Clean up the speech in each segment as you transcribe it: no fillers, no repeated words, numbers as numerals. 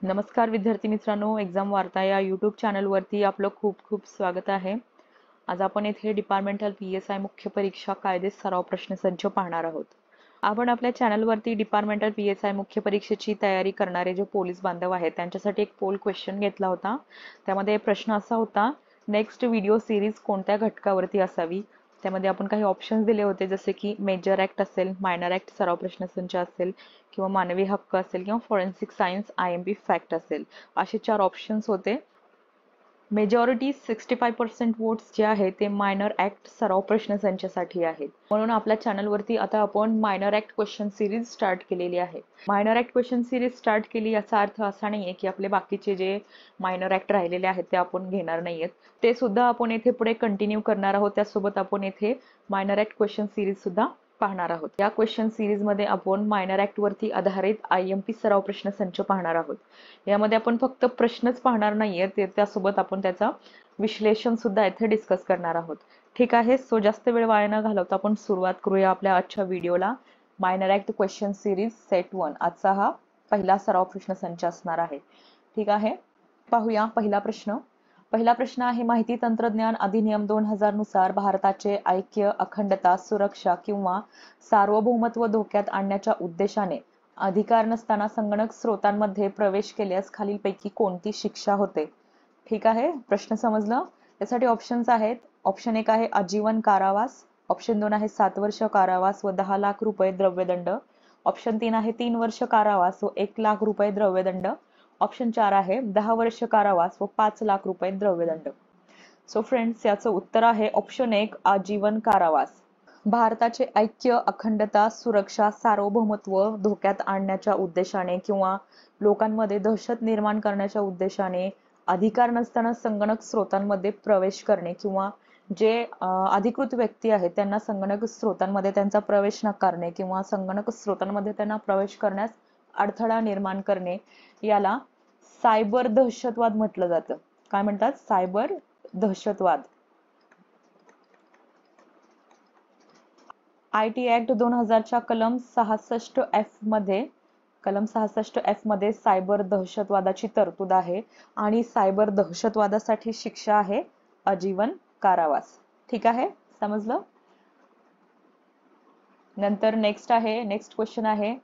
नमस्कार विद्यार्थी मित्रांनो, एक्झाम वार्ता या यूट्यूब चॅनलवरती आपलं खूप खूप स्वागत आहे. आज आपण येथे डिपार्टमेंटल PSI मुख्य परीक्षा कायदे सराव प्रश्नसंच पाहणार आहोत. आपण आपल्या चॅनलवरती डिपार्टमेंटल PSI मुख्य परीक्षेची तयारी करणारे जे पोलीस बांधव आहेत त्यांच्यासाठी एक पोल क्वेश्चन घेतला होता. त्यामध्ये प्रश्न असा होता, नेक्स्ट व्हिडिओ सिरीज कोणत्या घटकावरती असावी. त्यामध्ये आपण काही ऑप्शन्स दिले होते, जसे की मेजर ऍक्ट असेल, मायनर ऍक्ट सराव प्रश्नसंच असेल, किंवा मानवी हक्क असेल, किंवा फॉरेन्सिक सायन्स IMP फॅक्ट असेल. असे 4 ऑप्शन्स होते. मेजॉरिटी 65% वोट्स जे आहेत ते मायनर ऍक्ट सराव प्रश्नसंचासाठी आहेत. म्हणून आपल्या चॅनलवरती आता आपण minor act question series start केलेली आहे. Minor act question series start केली याचा अर्थ असा नाहीये की आपले बाकीचे जे मायनर ऍक्ट राहिलेले आहेत ते आपण घेणार नाहीयेत. ते सुद्धा आपण येथे पुढे कंटिन्यू करणार आहोत. त्यासोबत आपण येथे मायनर ऍक्ट क्वेश्चन सिरीज सुद्धा पाहणार आहोत. या क्वेश्चन सिरीज मध्ये आपण मायनर ऍक्ट वरती आधारित IMP सराव प्रश्नसंच पाहणार आहोत. यामध्ये आपण फक्त प्रश्नच पाहणार नाहीये, त्यासोबत आपण त्याचा विश्लेषण सुद्धा इथे डिस्कस करणार आहोत. ठीक आहे, सो जास्त वेळ वाया न घालवता आपण सुरुवात करूया आपल्या आजच्या व्हिडिओला. Minor act question series set 1 आजचा हा पहिला सराव प्रश्नसंच असणार आहे. ठीक आहे, पाहूया पहिला प्रश्न. पहिला प्रश्न आहे, माहिती तंत्रज्ञान अधिनियम 2000 नुसार भारताचे ऐक्य, अखंडता, सुरक्षा किंवा सार्वभौमत्व धोक्यात आणण्याच्या उद्देशाने अधिकार नसताना संगणक स्रोतांमध्ये प्रवेश केल्यास खालीलपैकी कोणती शिक्षा होते. ठीक आहे, प्रश्न समजलं. त्यासाठी ऑप्शन्स आहेत. ऑप्शन 1 आहे आजीवन कारावास, ऑप्शन 2 आहे 7 वर्ष कारावास व 10 लाख रुपये द्रव्यदंड, ऑप्शन 3 आहे 3 वर्ष कारावास व 1 लाख रुपये द्रव्यदंड, ऑप्शन 4 आहे 10 वर्ष कारावास व 5 लाख रुपये द्रव्यदंड. सो फ्रेंड्स, याचं उत्तर आहे ऑप्शन 1 आजीवन कारावास. भारताचे ऐक्य, अखंडता, सुरक्षा, सार्वभौमत्व धोक्यात आणण्याच्या उद्देशाने किंवा लोकांमध्ये दहशत निर्माण करण्याच्या उद्देशाने अधिकार नसताना संगणक स्रोतांमध्ये प्रवेश करणे किंवा जे अधिकृत व्यक्ती आहेत त्यांना संगणक स्रोतांमध्ये त्यांचा प्रवेश नाकारणे किंवा संगणक स्रोतांमध्ये त्यांना प्रवेश करण्यास अडथळा निर्माण करणे, याला सायबर दहशतवाद म्हटलं जातं. काय म्हणतात? सायबर दहशतवाद. IT ऍक्ट 2000 च्या कलम 66F मध्ये सायबर दहशतवादाची तरतूद आहे आणि सायबर दहशतवादासाठी शिक्षा आहे आजीवन कारावास. ठीक आहे, समजलं. नंतर नेक्स्ट क्वेश्चन आहे,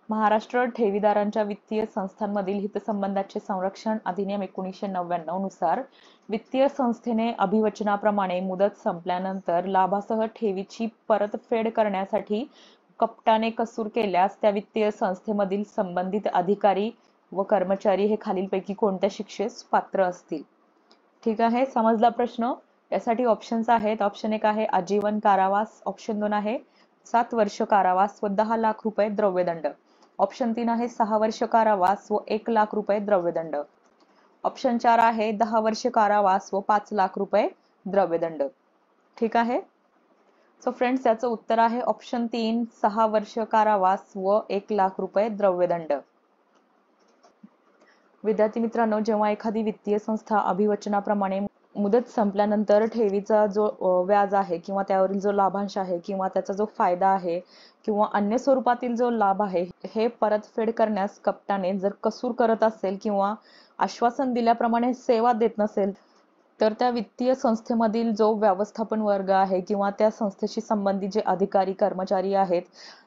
महाराष्ट्र ठेवीदारांच्या वित्तीय संस्थांमधील हितसंबंधाचे संरक्षण अधिनियम 1999 नुसार वित्तीय संस्थेने अभिवचनाप्रमाणे मुदत संपल्यानंतर लाभासह ठेवीची परतफेड करण्यासाठी कपटाने कसूर केल्यास त्या वित्तीय संस्थेमधील संबंधित अधिकारी व कर्मचारी हे खालीलपैकी कोणत्या शिक्षेस पात्र असतील. ठीक आहे, समजला प्रश्न. यासाठी ऑप्शन्स आहेत. ऑप्शन 1 आहे आजीवन कारावास, ऑप्शन 2 आहे 7 वर्ष कारावास व 10 लाख रुपये द्रव्यदंड, ऑप्शन 3 आहे 6 वर्ष कारावास व 1 लाख रुपये द्रव्यदंड, ऑप्शन 4 आहे 10 वर्ष कारावास व 5 लाख रुपये द्रव्यदंड. ठीक आहे, सो फ्रेंड्स, याचं उत्तर आहे ऑप्शन 3 6 वर्ष कारावास व 1 लाख रुपये द्रव्यदंड. विद्यार्थी मित्रांनो, जेव्हा एखादी वित्तीय संस्था अभिवचनाप्रमाणे मुदत संपल्यानंतर ठेवीचा जो व्याज आहे किंवा त्यावरील जो लाभांश आहे किंवा त्याचा जो फायदा आहे किंवा अन्य स्वरूपातील जो लाभ आहे हे परतफेड करण्यास कपटाने जर कसूर करत असेल किंवा आश्वासन दिल्याप्रमाणे सेवा देत नसेल, तर त्या वित्तीय संस्थेमधील जो व्यवस्थापन वर्ग आहे किंवा त्या संस्थेशी संबंधित जे अधिकारी कर्मचारी आहेत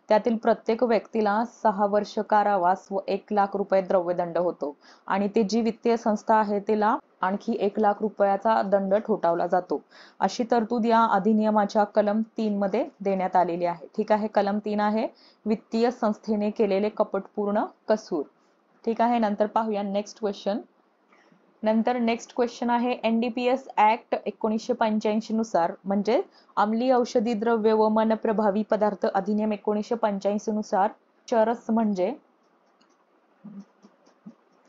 त्यातील प्रत्येक व्यक्तीला 6 वर्ष कारावास व 1 लाख रुपये द्रव्यदंड होतो आणि ते जी वित्तीय संस्था आहे तिला आणखी 1 लाख रुपयाचा दंड ठोठावला जातो. अशी तरतूद या अधिनियमाच्या कलम 3 मध्ये देण्यात आलेली आहे. ठीक आहे, कलम 3 आहे वित्तीय संस्थेने केलेले कपटपूर्ण कसूर. ठीक आहे, नंतर पाहूया नेक्स्ट क्वेश्चन आहे, NDPS ऍक्ट 1985 नुसार म्हणजे अंमली औषधी द्रव्य व मन प्रभावी पदार्थ अधिनियम 1985 नुसार चरस म्हणजे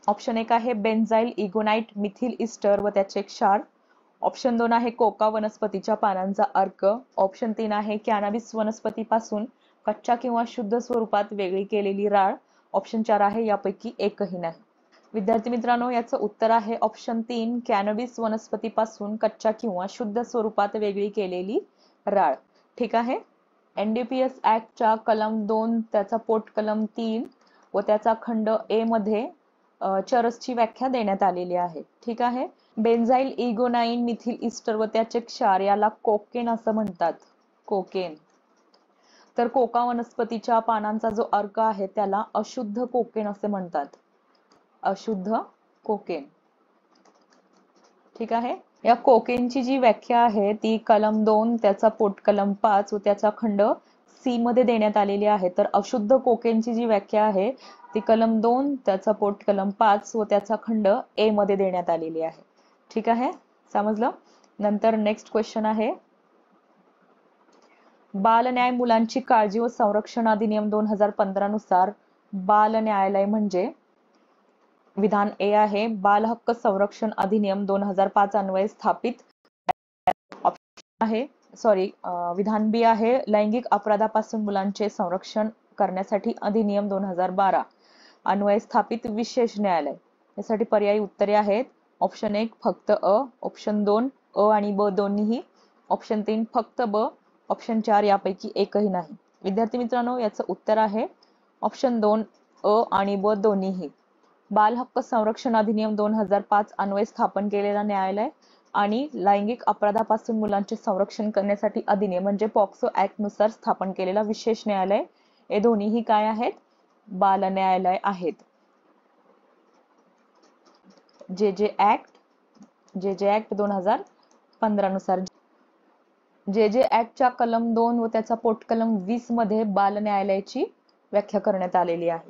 ऑप्शन 1 आहे बेन्झाइल इगोनाइट मिथिल इस्टर व त्याचे क्षार, ऑप्शन 2 आहे कोका वनस्पतीच्या पानांचा अर्क, ऑप्शन 3 आहे कॅनॅबिस वनस्पतीपासून कच्च्या किंवा शुद्ध स्वरूपात वेगळी केलेली राळ, ऑप्शन 4 आहे यापैकी एकही नाही. विद्यार्थी मित्रांनो, याचं उत्तर आहे ऑप्शन 3 कॅनॅबिस वनस्पतीपासून कच्च्या किंवा शुद्ध स्वरूपात वेगळी केलेली राळ. ठीक आहे, NDPS ऍक्टच्या कलम 2 त्याचा पोट कलम 3 व त्याचा खंड A मध्ये चरसची व्याख्या देण्यात आलेली आहे. ठीक आहे. बेन्झाइल इगोनाइन मिथिल इस्टर व त्याचे क्षार याला कोकेन असं म्हणतात. कोकेन. तर कोका वनस्पतीच्या पानांचा जो अर्क आहे त्याला अशुद्ध कोकेन असे म्हणतात. अशुद्ध कोकेन. ठीक आहे. या कोकेनची जी व्याख्या आहे ती कलम 2 त्याचा पोट कलम 5 व त्याचा खंड सी मध्ये देण्यात आलेली आहे. तर अशुद्ध कोकेनची जी व्याख्या आहे ती कलम 2 त्याचा पोट कलम 5 व त्याचा खंड ए मध्ये देण्यात आलेली आहे. ठीक आहे. समजलं. नंतर नेक्स्ट क्वेश्चन आहे, बाल न्याय मुलांची काळजी व संरक्षण अधिनियम 2015 नुसार बाल न्यायालय म्हणजे विधान ए आहे बाल हक्क संरक्षण अधिनियम 2005 अन्वये स्थापित आहे. विधान बी आहे लैंगिक अपराधापासून मुलांचे संरक्षण करण्यासाठी अधिनियम 2012 अन्वये स्थापित विशेष न्यायालय. यासाठी पर्यायी उत्तरे आहेत. ऑप्शन 1 फक्त अ, ऑप्शन 2 अ आणि ब दोन्हीही, ऑप्शन 3 फक्त ब, ऑप्शन 4 यापैकी एकही नाही. विद्यार्थी मित्रांनो याचं उत्तर आहे ऑप्शन 2 अ आणि ब दोन्हीही. बाल हक्क संरक्षण अधिनियम 2005 अन्वये स्थापन केलेला न्यायालय आणि लैंगिक अपराधापासून मुलांचे संरक्षण करण्यासाठी अधिनियम म्हणजे पॉक्सो ऍक्ट नुसार स्थापन केलेला विशेष न्यायालय हे दोन्हीही काय आहेत? बाल न्यायालय आहेत. जे जे ऍक्ट 2015 नुसार जे ऍक्टच्या कलम 2 व त्याचा पोट कलम 20 मध्ये बाल न्यायालयाची व्याख्या करण्यात आलेली आहे.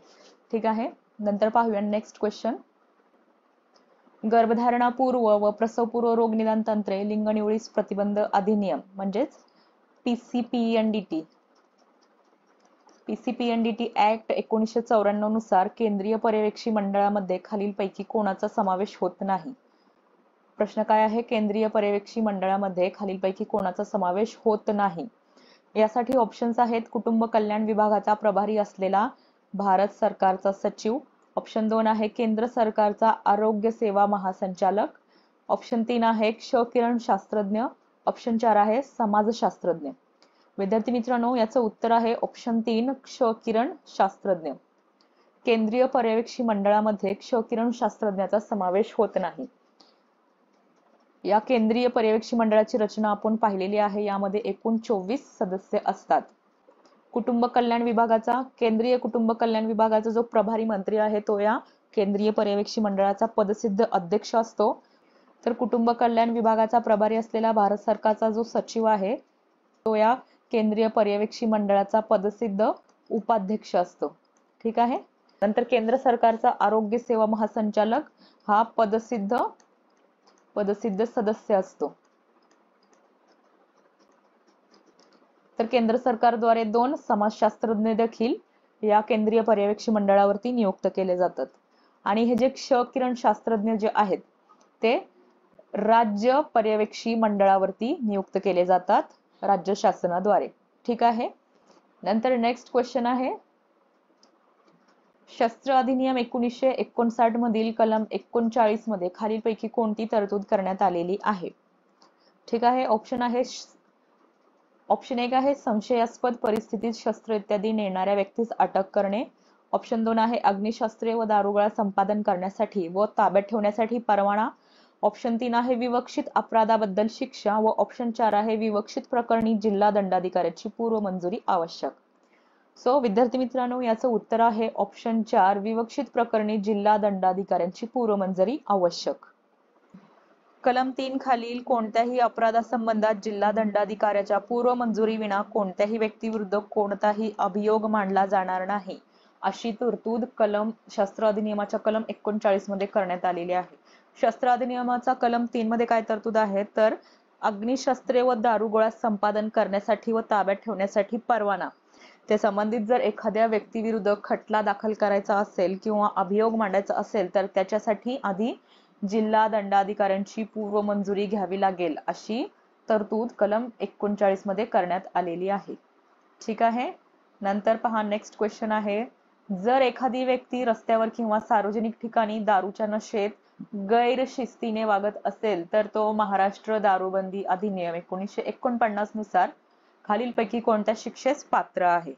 ठीक आहे. नंतर पाहूया नेक्स्ट क्वेश्चन. गर्भधारणापूर्व व प्रसवपूर्व रोग निदान तंत्रे लिंग निवडीस प्रतिबंध अधिनियम म्हणजेच पीसीपीएनडीटी ऍक्ट 1994 नुसार केंद्रीय पर्यवेक्षी मंडळामध्ये खालीलपैकी कोणाचा समावेश होत नाही. प्रश्न काय आहे? केंद्रीय पर्यवेक्षी मंडळामध्ये खालीलपैकी कोणाचा समावेश होत नाही. यासाठी ऑप्शन्स आहेत कुटुंब कल्याण विभागाचा प्रभारी असलेला भारत सरकारचा सचिव, ऑप्शन 2 आहे केंद्र सरकारचा आरोग्य सेवा महासंचालक, ऑप्शन 3 आहे क्ष किरण शास्त्रज्ञ, ऑप्शन 4 आहे समाजशास्त्रज्ञ. विद्यार्थी मित्रांनो याचं उत्तर आहे ऑप्शन 3 क्ष किरण शास्त्रज्ञ. केंद्रीय पर्यवेक्षी मंडळामध्ये क्ष किरण शास्त्रज्ञाचा समावेश होत नाही. या केंद्रीय पर्यवेक्षी मंडळाची रचना आपण पाहिलेली आहे. यामध्ये एकूण 24 सदस्य असतात. केंद्रीय कुटुंब कल्याण विभागाचा जो प्रभारी मंत्री आहे तो या केंद्रीय पर्यवेक्षी मंडळाचा पदसिद्ध अध्यक्ष असतो. तर कुटुंब कल्याण विभागाचा प्रभारी असलेला भारत सरकारचा जो सचिव आहे तो या केंद्रीय पर्यवेक्षी मंडळाचा पदसिद्ध उपाध्यक्ष असतो. ठीक आहे. नंतर केंद्र सरकारचा आरोग्य सेवा महासंचालक हा पदसिद्ध सदस्य असतो. तर केंद्र सरकारद्वारे 2 समाजशास्त्रज्ञ देखील या केंद्रीय पर्यवेक्षी मंडळावरती नियुक्त केले जातात. आणि हे जे क्ष किरण शास्त्रज्ञ जे आहेत ते राज्य पर्यवेक्षी मंडळावरती नियुक्त केले जातात राज्य शासनाद्वारे. ठीक आहे. नंतर नेक्स्ट क्वेश्चन आहे, शस्त्र अधिनियम 1959 मधील कलम 39 मध्ये खालीलपैकी कोणती तरतूद करण्यात आलेली आहे? ठीक आहे. ऑप्शन 1 आहे संशयास्पद परिस्थितीत शस्त्र इत्यादी नेणाऱ्या व्यक्तीस अटक करणे, ऑप्शन 2 आहे अग्निशस्त्रे व दारुगोळा संपादन करण्यासाठी व ताब्यात ठेवण्यासाठी परवाना, ऑप्शन 3 आहे विवक्षित अपराधाबद्दल शिक्षा व ऑप्शन 4 आहे विवक्षित प्रकरणी जिल्हा दंडाधिकाऱ्याची पूर्व मंजुरी आवश्यक. सो विद्यार्थी मित्रांनो याचं उत्तर आहे ऑप्शन 4 विवक्षित प्रकरणी जिल्हा दंडाधिकाऱ्यांची पूर्व मंजुरी आवश्यक. कलम 3 खालील कोणत्याही अपराधासंबंधात जिल्हा दंडाधिकाऱ्याच्या पूर्व मंजुरी विना कोणत्याही व्यक्तीविरुद्ध कोणताही अभियोग मांडला जाणार नाही अशी तरतूद शस्त्र अधिनियमाच्या कलम 39 मध्ये करण्यात आलेली आहे. शस्त्र अधिनियमाचा कलम 3 मध्ये काय तरतूद आहे तर अग्निशस्त्रे व दारुगोळा संपादन करण्यासाठी व ताब्यात ठेवण्यासाठी परवाना. ते संबंधित जर एखाद्या व्यक्तीविरुद्ध खटला दाखल करायचा असेल किंवा अभियोग मांडायचा असेल तर त्याच्यासाठी आधी जिल्हा दंडाधिकाऱ्यांची पूर्व मंजुरी घ्यावी लागेल अशी तरतूद कलम 39 मध्ये करण्यात आलेली आहे. ठीक आहे. नंतर पहा नेक्स्ट क्वेश्चन आहे, जर एखादी व्यक्ती रस्त्यावर किंवा सार्वजनिक ठिकाणी दारूच्या नशेत गैरशिस्तीने वागत असेल तर तो महाराष्ट्र दारूबंदी अधिनियम 1949 नुसार खालीलपैकी कोणत्या शिक्षेस पात्र आहे?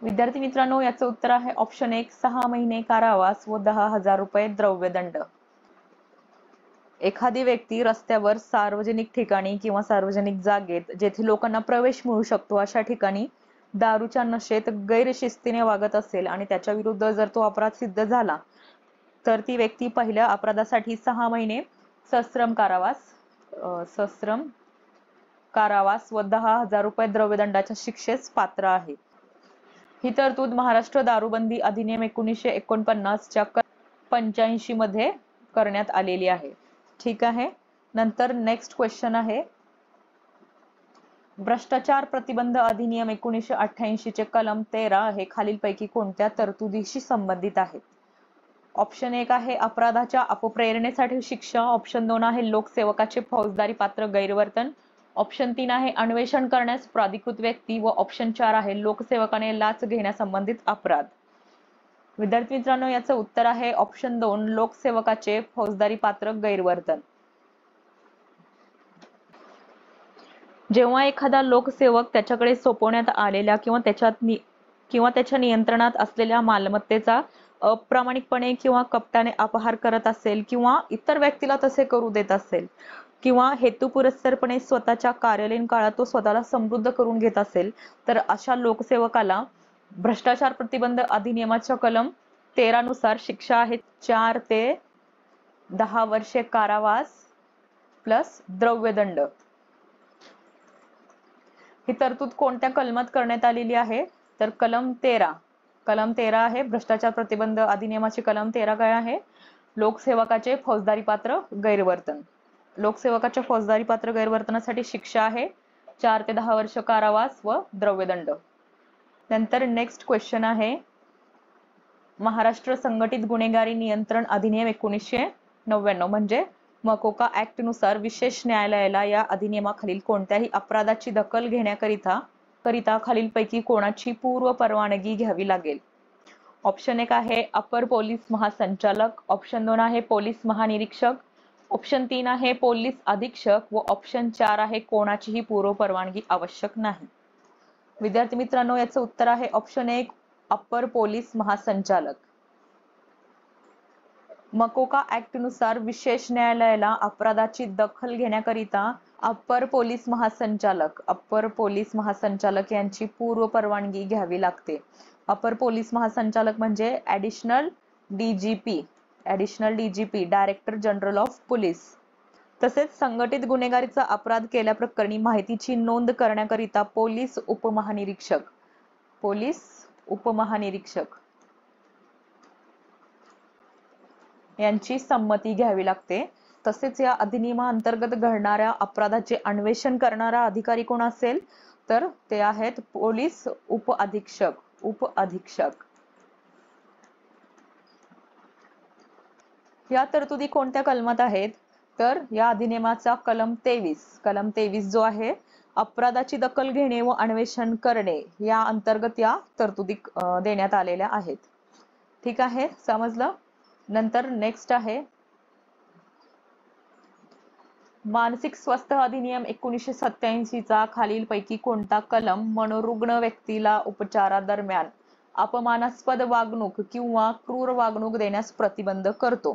विद्यार्थी मित्रांनो, याचं उत्तर आहे ऑप्शन 1, 6 महिने कारावास व 10,000 रुपये द्रव्यदंड. एखादी व्यक्ती रस्त्यावर, सार्वजनिक ठिकाणी किंवा सार्वजनिक जागेत जेथे लोकांना प्रवेश मिळू शकतो अशा ठिकाणी दारूच्या नशेत गैरशिस्तीने वागत असेल आणि त्याच्या विरुद्ध जर तो अपराध सिद्ध झाला तर ती व्यक्ती पहिल्या अपराधासाठी 6 महिने सश्रम कारावास व 10,000 रुपये द्रव्यदंडाच्या शिक्षेस पात्र आहे. ही तरतूद महाराष्ट्र दारूबंदी अधिनियम 1949 च्या 85 मध्ये करण्यात आलेली आहे. ठीक आहे. नंतर नेक्स्ट क्वेश्चन आहे, भ्रष्टाचार प्रतिबंध अधिनियम 1988 चे कलम 13 हे खालीलपैकी कोणत्या तरतुदीशी संबंधित आहे? ऑप्शन 1 आहे अपराधाच्या अपप्रेरणेसाठी शिक्षा, ऑप्शन 2 आहे लोकसेवकाचे फौजदारी पात्र गैरवर्तन, ऑप्शन 3 आहे अन्वेषण करण्यास प्राधिकृत व्यक्ती व ऑप्शन 4 आहे लोकसेवकाने लाच घेण्यासंबंधित अपराध. विद्यार्थी मित्रांनो, याचं उत्तर आहे ऑप्शन 2, लोकसेवकाचे फौजदारी पात्र गैरवर्तन. जेव्हा एखादा लोकसेवक त्याच्याकडे सोपवण्यात आलेल्या किंवा त्याच्या नियंत्रणात असलेल्या मालमत्तेचा अप्रामाणिकपणे किंवा कपटाने अपहार करत असेल किंवा इतर व्यक्तीला तसे करू देत असेल किंवा हेतुपुरस्सरपणे स्वतःच्या कार्यालयीन काळात तो स्वतःला समृद्ध करून घेत असेल तर अशा लोकसेवकाला भ्रष्टाचार प्रतिबंध अधिनियमाच्या कलम 13 नुसार शिक्षा आहे 4 ते 10 वर्षे कारावास प्लस द्रव्यदंड. ही तरतूद कोणत्या कलमात करण्यात आलेली आहे? तर कलम 13 आहे. भ्रष्टाचार प्रतिबंध अधिनियमाची कलम 13 काय आहे? लोकसेवकाचे फौजदारी पात्र गैरवर्तन. लोकसेवकाच्या फौजदारी पात्र गैरवर्तनासाठी शिक्षा आहे 4 ते 10 वर्ष कारावास व द्रव्यदंड. नंतर नेक्स्ट क्वेश्चन आहे, महाराष्ट्र संघटित गुन्हेगारी नियंत्रण अधिनियम 1999 म्हणजे मकोका ऍक्ट नुसार विशेष न्यायालयाला या अधिनियमाखालील कोणत्याही अपराधाची दखल घेण्याकरिता खालीलपैकी कोणाची पूर्व परवानगी घ्यावी लागेल? ऑप्शन 1 आहे अपर पोलीस महासंचालक, ऑप्शन 2 आहे पोलीस महानिरीक्षक, ऑप्शन 3 आहे पोलीस अधीक्षक व ऑप्शन 4 आहे कोणाचीही पूर्व परवानगी आवश्यक नाही. विद्यार्थी मित्रांनो, याचं उत्तर आहे ऑप्शन 1, अपर पोलीस महासंचालक. मकोका ऍक्ट नुसार विशेष न्यायालयाला अपराधाची दखल घेण्याकरिता अपर पोलीस महासंचालक यांची पूर्व परवानगी घ्यावी लागते. अपर पोलीस महासंचालक म्हणजे additional DGP director general of police. तसेच संघटित गुन्हेगारीचा अपराध केल्याप्रकरणी माहितीची नोंद करण्याकरिता पोलीस उपमहानिरीक्षक यांची संमती घ्यावी लागते. तसेच या अधिनियमाअंतर्गत घडणाऱ्या अपराधाचे अन्वेषण करणारा अधिकारी कोण असेल तर ते आहेत पोलीस उपअधीक्षक. या तरतुदी कोणत्या कलमात आहेत? तर या अधिनियमाचा कलम 23 जो आहे अपराधाची दखल घेणे व अन्वेषण करणे या अंतर्गत या तरतुदी देण्यात आलेल्या आहेत. ठीक आहे, समजलं? नंतर नेक्स्ट आहे मानसिक स्वास्थ्य अधिनियम 1987 चा खालीलपैकी कोणता कलम मनोरुग्ण व्यक्तीला उपचारादरम्यान अपमानास्पद वागणूक किंवा क्रूर वागणूक देण्यास प्रतिबंध करतो?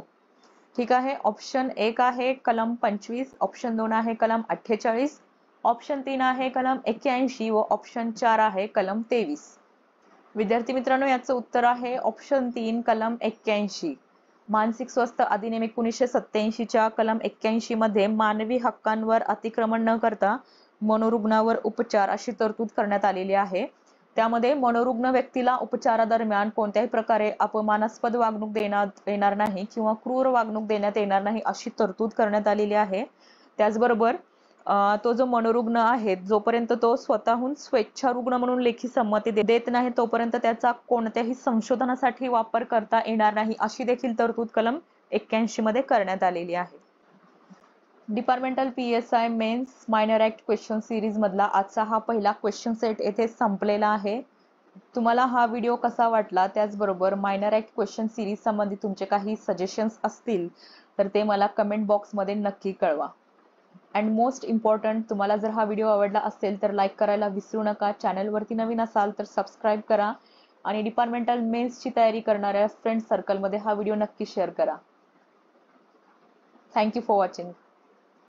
ठीक आहे, ऑप्शन 1 आहे कलम 25, ऑप्शन 2 आहे कलम 48, ऑप्शन 3 आहे कलम 81 व ऑप्शन 4 आहे कलम 23. विद्यार्थी मित्रांनो, याचं उत्तर आहे ऑप्शन 3 कलम 81. मानसिक स्वास्थ्य अधिनियम 1987 च्या कलम 81 मध्ये मानवी हक्कांवर अतिक्रमण न करता मनोरुग्णावर उपचार अशी तरतूद करण्यात आलेली आहे. त्यामध्ये मनोरुग्ण व्यक्तीला उपचारादरम्यान कोणत्याही प्रकारे अपमानास्पद वागणूक देण्यात येणार नाही किंवा क्रूर वागणूक देण्यात येणार नाही अशी तरतूद करण्यात आलेली आहे. त्याचबरोबर तो जो मनोरुग्ण आहे जोपर्यंत तो स्वतःहून स्वेच्छारुग्ण म्हणून लेखी संमती देत नाही तोपर्यंत त्याचा कोणत्याही संशोधनासाठी वापर करता येणार नाही अशी देखील तरतूद कलम 81 मध्ये करण्यात आलेली आहे. Departmental PSI mains minor act question series मधला आजचा हा पहिला क्वेश्चन सेट येथे संपलेला आहे. तुम्हाला हा व्हिडिओ कसा वाटला, त्याचबरोबर मायनर ऍक्ट क्वेश्चन सिरीज संबंधी तुमचे काही सजेशन्स असतील तर ते मला कमेंट बॉक्स मध्ये नक्की कळवा. अँड मोस्ट इम्पॉर्टंट, तुम्हाला जर हा व्हिडिओ आवडला असेल तर लाईक करायला विसरू नका. चॅनलवरती नवीन असाल तर सबस्क्राईब करा आणि डिपार्टमेंटल मेन्सची तयारी करणाऱ्या फ्रेंड सर्कलमध्ये हा व्हिडिओ नक्की शेअर करा. Thank you for watching.